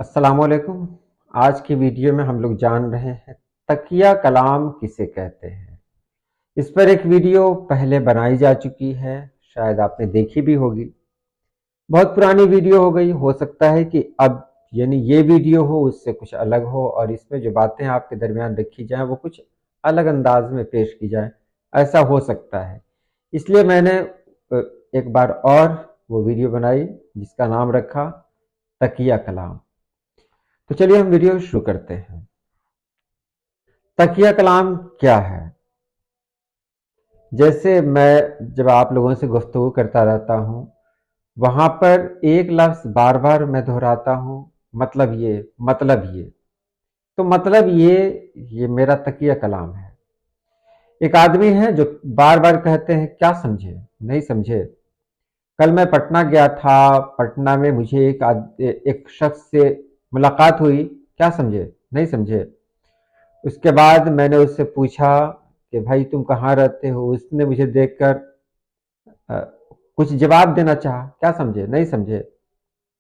अस्सलाम वालेकुम। आज की वीडियो में हम लोग जान रहे हैं तकिया कलाम किसे कहते हैं। इस पर एक वीडियो पहले बनाई जा चुकी है, शायद आपने देखी भी होगी। बहुत पुरानी वीडियो हो गई, हो सकता है कि अब यानी ये वीडियो हो उससे कुछ अलग हो और इसमें जो बातें आपके दरमियान रखी जाएं वो कुछ अलग अंदाज में पेश की जाए, ऐसा हो सकता है। इसलिए मैंने एक बार और वो वीडियो बनाई जिसका नाम रखा तकिया कलाम। तो चलिए हम वीडियो शुरू करते हैं। तकिया कलाम क्या है? जैसे मैं जब आप लोगों से गुफ्तगू करता रहता हूँ, वहां पर एक लफ्ज बार बार मैं दोहराता हूँ, मतलब ये। तो मतलब ये मेरा तकिया कलाम है। एक आदमी है जो बार बार कहते हैं क्या समझे, नहीं समझे। कल मैं पटना गया था, पटना में मुझे एक शख्स से मुलाकात हुई, क्या समझे, नहीं समझे। उसके बाद मैंने उससे पूछा कि भाई तुम कहाँ रहते हो। उसने मुझे देखकर अ, कुछ जवाब देना चाहा, क्या समझे, नहीं समझे।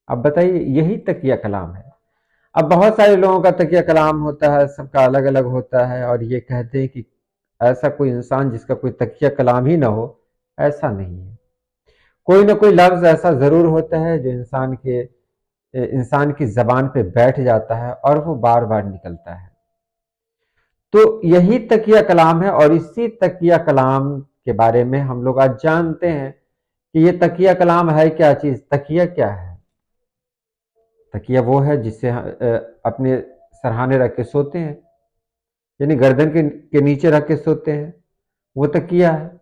अब बताइए, यही तकिया कलाम है। अब बहुत सारे लोगों का तकिया कलाम होता है, सबका अलग अलग होता है, और ये कहते हैं कि ऐसा कोई इंसान जिसका कोई तकिया कलाम ही ना हो, ऐसा नहीं है। कोई ना कोई लफ्ज ऐसा जरूर होता है जो इंसान की जबान पे बैठ जाता है और वो बार बार निकलता है। तो यही तकिया कलाम है, और इसी तकिया कलाम के बारे में हम लोग आज जानते हैं कि ये तकिया कलाम है क्या चीज। तकिया क्या है? तकिया वो है जिससे अपने सरहाने रख के सोते हैं, यानी गर्दन के नीचे रख के सोते हैं, वो तकिया है,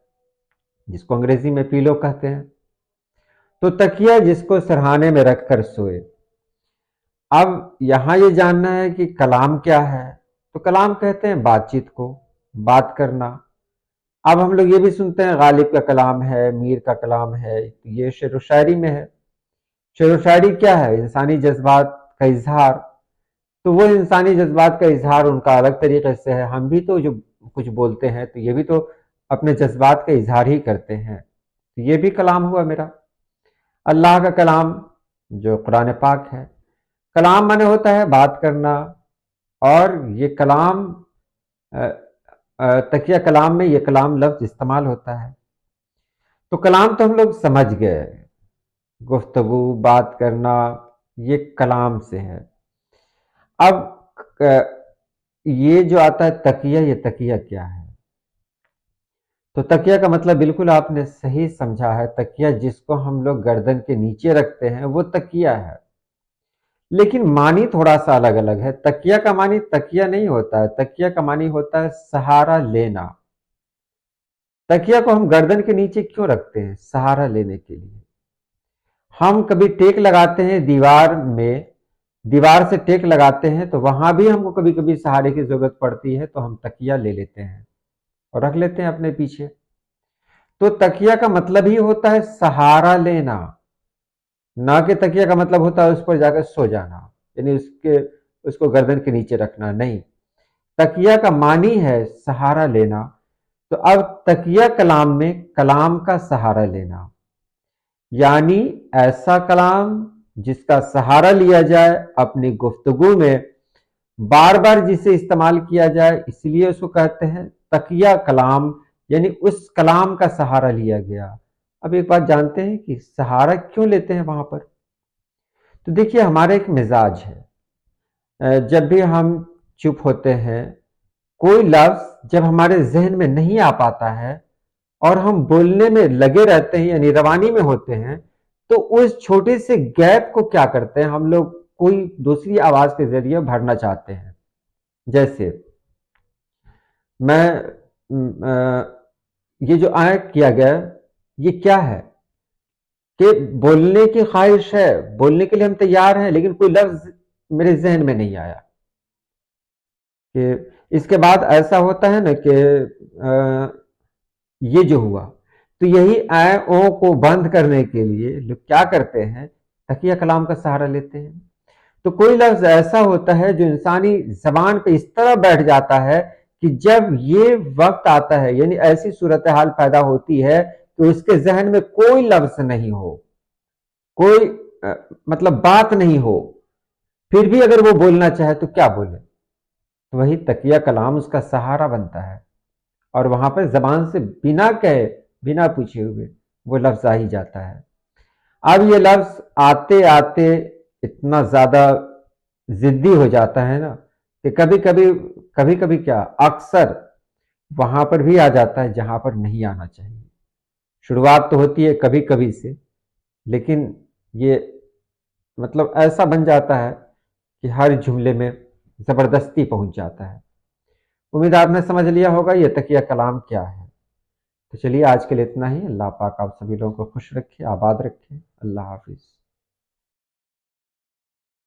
जिसको अंग्रेजी में पीलो कहते हैं। तो तकिया जिसको सरहाने में रखकर सोए। अब यहां ये जानना है कि कलाम क्या है। तो कलाम कहते हैं बातचीत को, बात करना। अब हम लोग ये भी सुनते हैं गालिब का कलाम है, मीर का कलाम है, तो ये शेर व शायरी में है। शेर व शायरी क्या है? इंसानी जज्बात का इजहार। तो वो इंसानी जज्बात का इजहार उनका अलग तरीके से है। हम भी तो जो कुछ बोलते हैं तो ये भी तो अपने जज्बात का इजहार ही करते हैं। तो ये भी कलाम हुआ मेरा। अल्लाह का कलाम जो कुरान पाक है, कलाम माने होता है बात करना। और ये कलाम तकिया कलाम में ये कलाम लफ्ज इस्तेमाल होता है। तो कलाम तो हम लोग समझ गए, गुफ्तगू, बात करना, ये कलाम से है। अब ये जो आता है तकिया, ये तकिया क्या है? तो तकिया का मतलब बिल्कुल आपने सही समझा है। तकिया जिसको हम लोग गर्दन के नीचे रखते हैं वो तकिया है। लेकिन मानी थोड़ा सा अलग अलग है। तकिया का मानी तकिया नहीं होता है, तकिया का मानी होता है सहारा लेना। तकिया को हम गर्दन के नीचे क्यों रखते हैं? सहारा लेने के लिए। हम कभी टेक लगाते हैं दीवार में, दीवार से टेक लगाते हैं तो वहां भी हमको कभी कभी सहारे की जरूरत पड़ती है, तो हम तकिया ले लेते हैं और रख लेते हैं अपने पीछे। तो तकिया का मतलब ही होता है सहारा लेना, ना कि तकिया का मतलब होता है उस पर जाकर सो जाना, यानी उसको गर्दन के नीचे रखना नहीं। तकिया का मानी है सहारा लेना। तो अब तकिया कलाम में कलाम का सहारा लेना, यानी ऐसा कलाम जिसका सहारा लिया जाए अपनी गुफ्तगू में, बार बार जिसे इस्तेमाल किया जाए, इसलिए उसको कहते हैं तकिया कलाम, यानी उस कलाम का सहारा लिया गया। अब एक बात जानते हैं कि सहारा क्यों लेते हैं वहां पर? तो देखिए, हमारा एक मिजाज है, जब भी हम चुप होते हैं, कोई लफ्ज जब हमारे जहन में नहीं आ पाता है और हम बोलने में लगे रहते हैं, यानी रवानी में होते हैं, तो उस छोटे से गैप को क्या करते हैं हम लोग, कोई दूसरी आवाज के जरिए भरना चाहते हैं। जैसे मैं ये जो आय किया गया, ये क्या है कि बोलने की ख्वाहिश है, बोलने के लिए हम तैयार हैं, लेकिन कोई लफ्ज मेरे जहन में नहीं आया। कि इसके बाद ऐसा होता है ना कि ये जो हुआ, तो यही आय ओ को बंद करने के लिए लोग क्या करते हैं, तकिया कलाम का सहारा लेते हैं। तो कोई लफ्ज ऐसा होता है जो इंसानी जबान पे इस तरह बैठ जाता है कि जब ये वक्त आता है, यानी ऐसी सूरत हाल पैदा होती है कि उसके जहन में कोई लफ्ज नहीं हो, कोई मतलब बात नहीं हो, پھر بھی اگر وہ بولنا چاہے تو کیا بولے؟ تو وہی تکیہ کلام اس کا سہارا بنتا ہے، اور وہاں پر زبان سے بنا کہے، بنا پوچھے ہوئے وہ لفظ آ ہی جاتا ہے۔ اب یہ لفظ آتے آتے اتنا زیادہ ضدی ہو جاتا ہے نا کہ کبھی کبھی کیا اکثر وہاں پر بھی آ جاتا ہے جہاں پر نہیں آنا چاہیے۔ شروعات تو ہوتی ہے کبھی کبھی سے، لیکن یہ مطلب ایسا بن جاتا ہے کہ ہر جملے میں زبردستی پہنچ جاتا ہے۔ امید آپ نے سمجھ لیا ہوگا یہ تکیہ کلام کیا ہے۔ تو چلیے آج کے لیے اتنا ہی۔ اللہ پاک آپ سبھی لوگوں کو خوش رکھے، آباد رکھے۔ اللہ حافظ۔